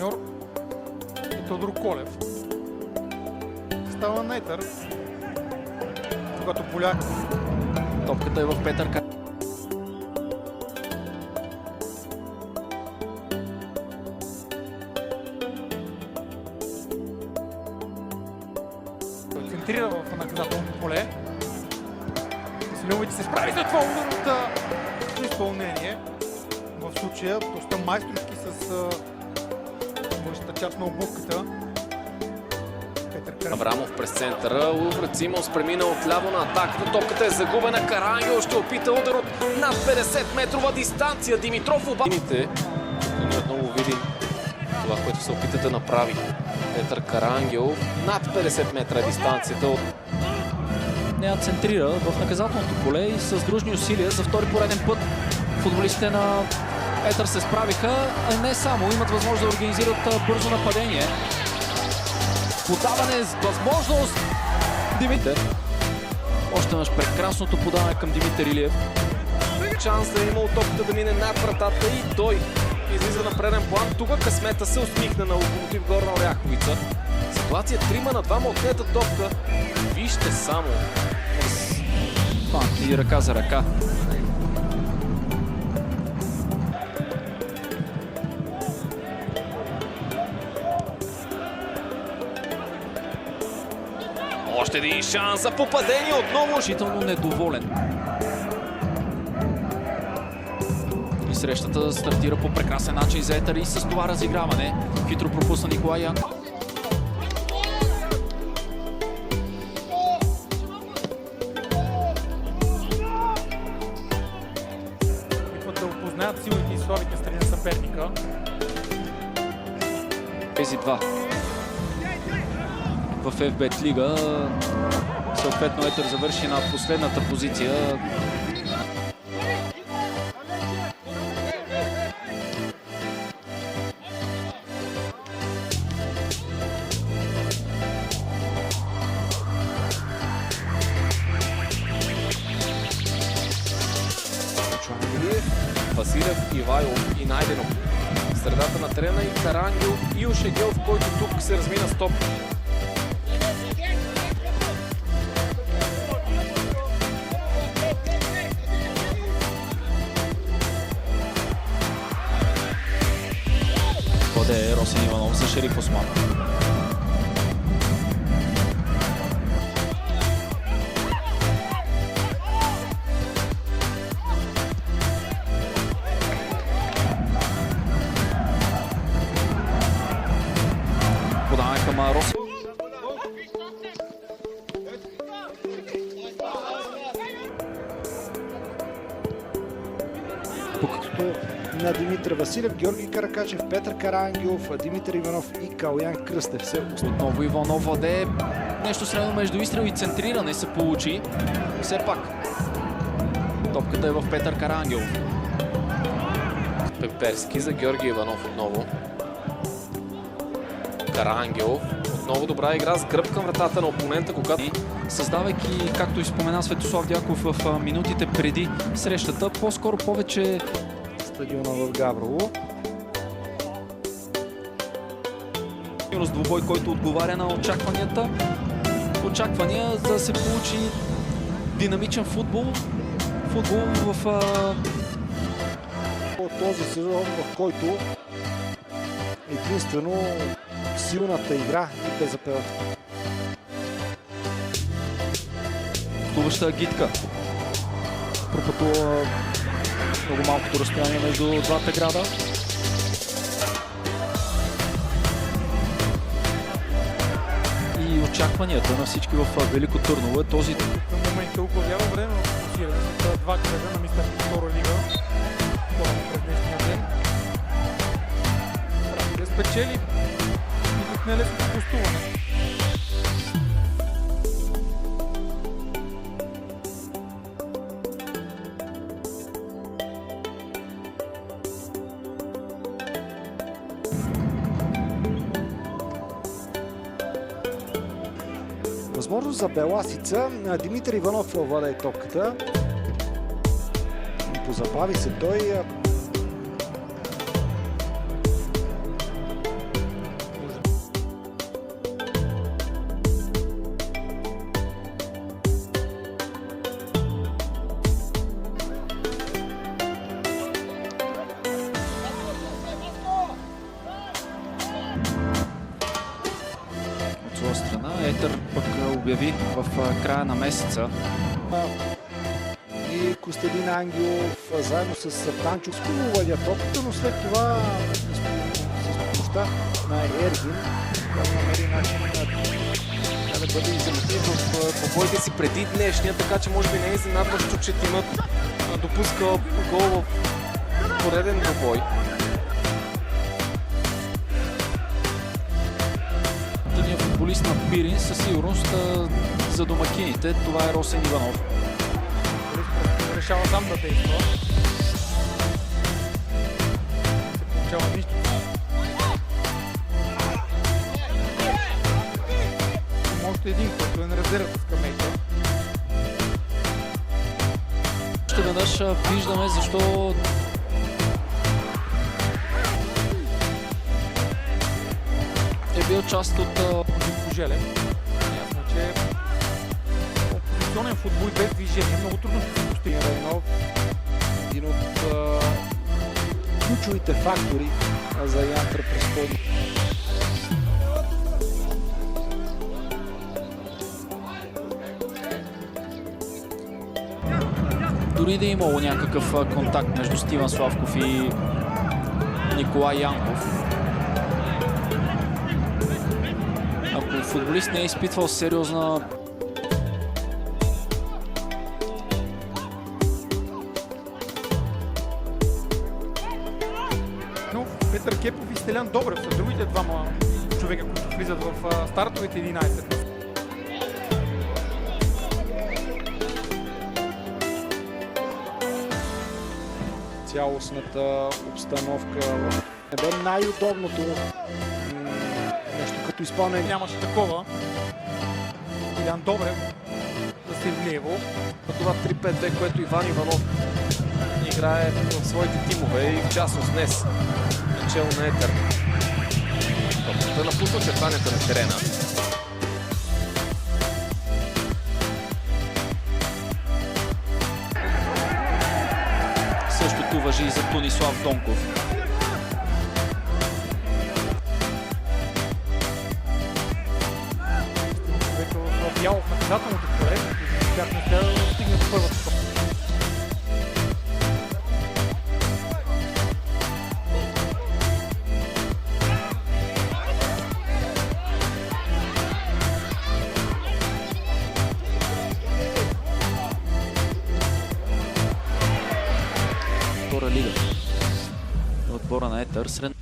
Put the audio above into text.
партньор е Тодор Колев. Става на Етър, когато Поляк. Топката е в Петър Карангелов. Центрира в наказателното поле. Василевич се справи след това ударното изпълнение. В случая доста майсторски с външната част на обувката. Петър Карангелов. Аврамов през центъра. Улфред Симонс премина отляво на атаката. Топката е загубена. Карангелов ще опита удар от над 50 метрова дистанция. Димитров обаче. Ние отново видим това, което се опита да направи Петър Карангелов. Над 50 метра дистанцията от... Нея центрира в наказателното поле и с дружни усилия за втори пореден път футболистите на Етър се справиха, а не само, имат възможност да организират бързо нападение. Подаване с възможност Димитър. Още наш прекрасното подаване към Димитър Илиев. Шанс да е имал топката да мине над вратата и той излиза на преден план. Тук късмета се усмихна на Локомотив Горна Оряховица. Ситуация 3 на 2 отнета топка. Вижте само. И ръка за ръка. Още един шанс за попадение отново. Решително недоволен. И срещата стартира по прекрасен начин за Етър и с това разиграване. Хитро пропусна Николай Янков. Да опознаят силите и слабите страни на съперника. Тези два в FBet Лига. Съответно Етър завърши на последната позиция. Василев, Ивайлов и Найденов. Средата на терена и Карангелов и Ошегелов, който тук се размина с топ. Ходе Росен Иванов за Шериф Осман. Подаване към Росен. Покато на Димитър Василев, Георги Каракачев, Петър Карангелов, Димитър Иванов и Калян Кръстев. Отново Иванов владее нещо средно между изстрел и центриране се получи. Все пак топката е в Петър Карангелов. Пеперски за Георги Иванов отново. Карангелов. Отново добра игра с гръб към вратата на опонента, когато... Създавайки, както и спомена Светослав Дяков в минутите преди срещата, по-скоро повече Стадиона в Габрово. Двубой, който отговаря на очакванията. Очаквания да се получи динамичен футбол. Футбол в... Този сезон, в който единствено силната игра и безапелът. Плуваща агитка. Пропътува много малкото разстояние между двата града. И очакванията на всички в Велико Търново е този. В момента оглавява време в фокусиране с два кръга на мисля втора лига. Това през днешния ден. Трябва да спечели и от нелесното гостуване. Възможност за Беласица. Димитър Иванов владее топката. Позабави се той. обяви в края на месеца. И Костадин Ангелов заедно с Танчо хубаво владят топката, но след това с помощта на Ергин намери начин Да бъде изработен в побоите си преди днешния, така че може би не е изненадващо, че тимът допуска гол в пореден двубой. Тъдният футболист на Пирин със сигурност за домакините това е Росен Иванов. Решава сам да действа. Не се получава нищо. Има още един, който е на резервата с скамейка. Още веднъж виждаме защо е бил част от Желев. Ясно, че опозиционен футбол без движение много трудно ще се постигне. Райнов. Един от ключовите фактори за Янтра през ходи. дори да е имало някакъв контакт между Стиван Славков и Николай Янков. Ако футболист не е изпитвал сериозна Петър Кепов и Стелян Добрев са другите двама човека, които влизат в стартовите 11. Цялостната обстановка не бе най-удобното нещо като изпълнение. Нямаше такова. Стелян Добрев за Севлиево. На това 3-5-2, което Иван Иванов играе в своите тимове и в частност днес начало на Етър. Топката напусна очертанията на терена. Същото важи и за Тонислав Донков. Вече в бяло в наказателното поле, бях не следва да стигне до първата топка. Втора лига. Отбора на Етър сред